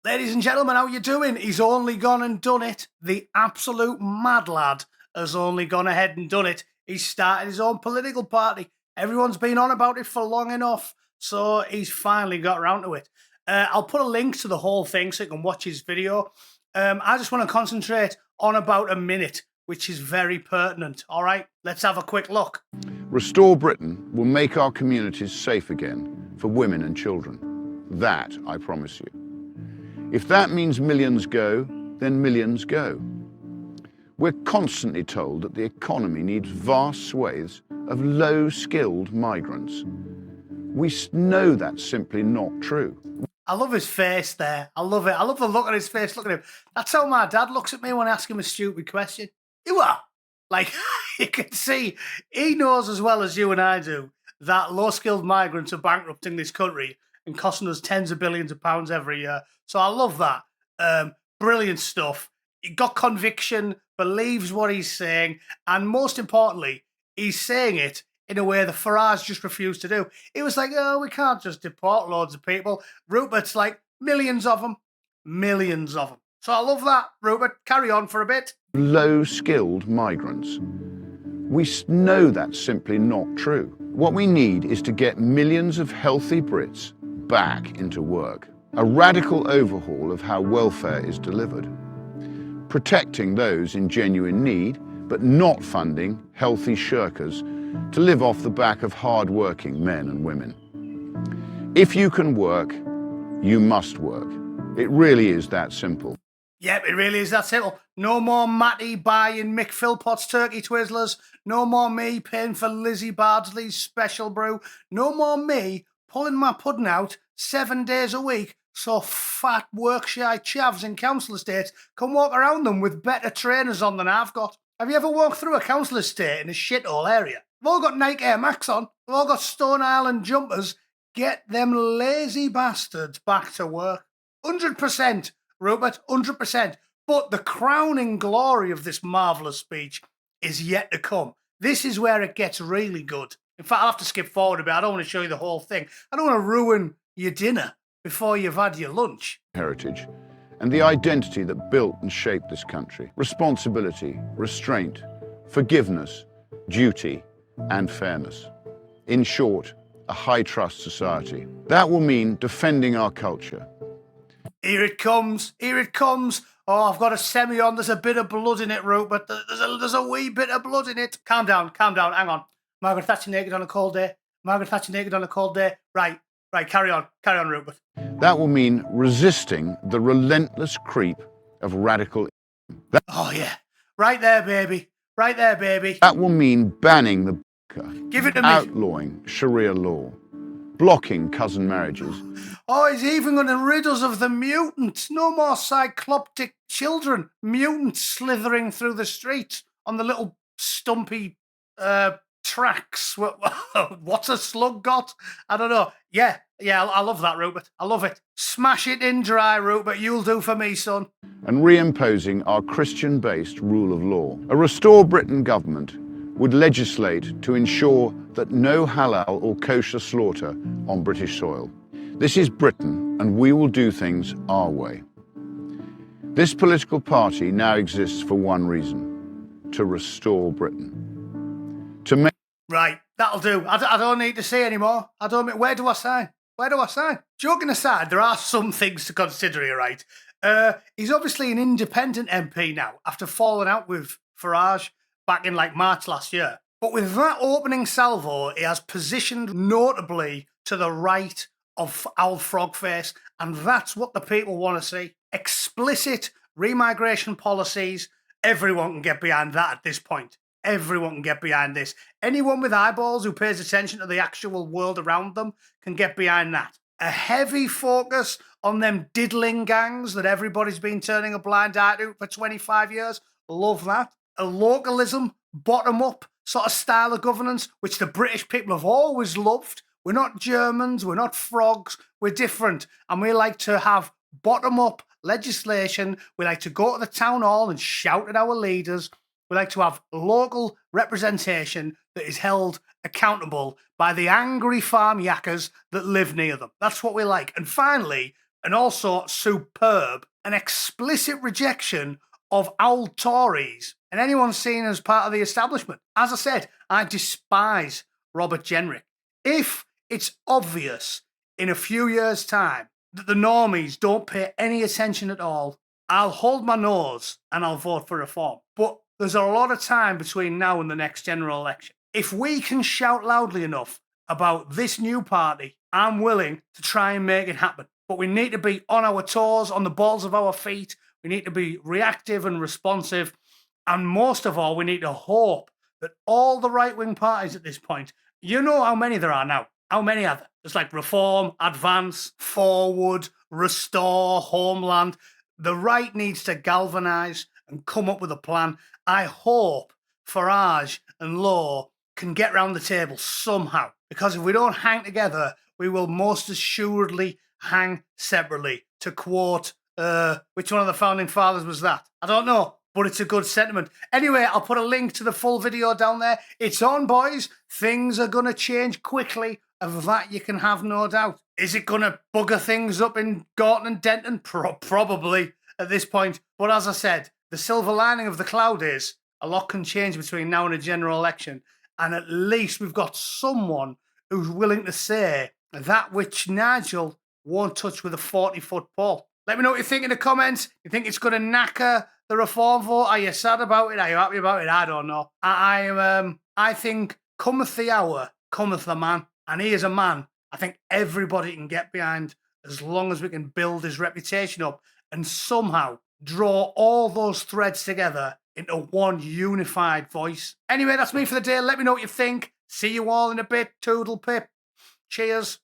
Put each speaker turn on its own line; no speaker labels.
Ladies and gentlemen, how you doing? He's only gone and done it. The absolute mad lad has only gone ahead and done it. He's started his own political party. Everyone's been on about it for long enough, so he's finally got around to it. I'll put a link to the whole thing so you can watch his video. I just want to concentrate on about a minute, which is very pertinent. All right, let's have a quick look.
Restore Britain will make our communities safe again for women and children. That I promise you. If that means millions go, then millions go. We're constantly told that the economy needs vast swathes of low-skilled migrants. We know that's simply not true.
I love his face there. I love it. I love the look on his face. Look at him. That's how my dad looks at me when I ask him a stupid question. You are. Like, you can see, he knows as well as you and I do that low-skilled migrants are bankrupting this country and costing us tens of billions of pounds every year. So I love that. Brilliant stuff. He got conviction, believes what he's saying, and most importantly, he's saying it in a way the phariah just refused to do. He was like, oh, we can't just deport loads of people. Rupert's like, millions of them. Millions of them. So I love that, Rupert. Carry on for a bit.
Low-skilled migrants. We know that's simply not true. What we need is to get millions of healthy Brits back into work. A radical overhaul of how welfare is delivered. Protecting those in genuine need, but not funding healthy shirkers to live off the back of hard-working men and women. If you can work, you must work. It really is that simple.
Yep, it really is that simple. No more Matty buying Mick Philpott's turkey twizzlers. No more me paying for Lizzie Bardsley's special brew. No more me pulling my pudding out 7 days a week so fat work-shy chavs in council estates can walk around them with better trainers on than I've got. Have you ever walked through a council estate in a shithole area? They've all got Nike Air Max on. They've all got Stone Island jumpers. Get them lazy bastards back to work. 100%. Rupert, 100%. But the crowning glory of this marvellous speech is yet to come. This is where it gets really good. In fact, I'll have to skip forward a bit. I don't want to show you the whole thing. I don't want to ruin your dinner before you've had your lunch.
Heritage and the identity that built and shaped this country. Responsibility, restraint, forgiveness, duty, and fairness. In short, a high-trust society. That will mean defending our culture.
Here it comes. Here it comes. Oh, I've got a semi on. There's a bit of blood in it, Rupert. There's a wee bit of blood in it. Calm down. Hang on. Margaret Thatcher naked on a cold day. Right, carry on, Rupert.
That will mean resisting the relentless creep of radical.
Oh, yeah. Right there, baby.
That will mean banning the
Give it to me.
outlawing Sharia law, blocking cousin marriages.
Oh, he's even going to rid us of the mutants. No more cycloptic children. Mutants slithering through the streets on the little stumpy tracks. What's a slug got? I don't know. Yeah, I love that, Rupert. I love it. Smash it in dry, Rupert. You'll do for me, son.
And reimposing our Christian-based rule of law. A Restore Britain government would legislate to ensure that no halal or kosher slaughter on British soil. This is Britain, and we will do things our way. This political party now exists for one reason: to restore Britain. To make...
Right, that'll do. I don't need to say anymore. Where do I sign? Joking aside, there are some things to consider here, right? He's obviously an independent MP now, after falling out with Farage back in like March last year. But with that opening salvo, he has positioned notably to the right of Owl Frogface, and that's what the people want to see. Explicit remigration policies. Everyone can get behind that at this point. Everyone can get behind this. Anyone with eyeballs who pays attention to the actual world around them can get behind that. A heavy focus on them diddling gangs that everybody's been turning a blind eye to for 25 years. Love that. A localism, bottom-up sort of style of governance, which the British people have always loved. We're not Germans, we're not frogs, we're different. And we like to have bottom-up legislation. We like to go to the town hall and shout at our leaders. We like to have local representation that is held accountable by the angry farm yakkers that live near them. That's what we like. And finally, and also superb, an explicit rejection of old Tories and anyone seen as part of the establishment. As I said, I despise Robert Jenrick. If it's obvious in a few years' time that the normies don't pay any attention at all, I'll hold my nose and I'll vote for reform. But there's a lot of time between now and the next general election. If we can shout loudly enough about this new party, I'm willing to try and make it happen. But we need to be on our toes, on the balls of our feet. We need to be reactive and responsive. And most of all, we need to hope that all the right-wing parties at this point, you know how many there are now. How many are there? There's like Reform, Advance, Forward, Restore, Homeland. The right needs to galvanise and come up with a plan. I hope Farage and Lowe can get round the table somehow. Because if we don't hang together, we will most assuredly hang separately. To quote, which one of the founding fathers was that? I don't know, but it's a good sentiment. Anyway, I'll put a link to the full video down there. It's on, boys. Things are going to change quickly. Of that, you can have no doubt. Is it going to bugger things up in Gorton and Denton? Probably at this point. But as I said, the silver lining of the cloud is a lot can change between now and a general election. And at least we've got someone who's willing to say that which Nigel won't touch with a 40-foot pole. Let me know what you think in the comments. You think it's going to knacker the reform vote? Are you sad about it? Are you happy about it? I don't know. I think cometh the hour, cometh the man. And he is a man I think everybody can get behind as long as we can build his reputation up and somehow draw all those threads together into one unified voice. Anyway, that's me for the day. Let me know what you think. See you all in a bit. Toodle pip. Cheers.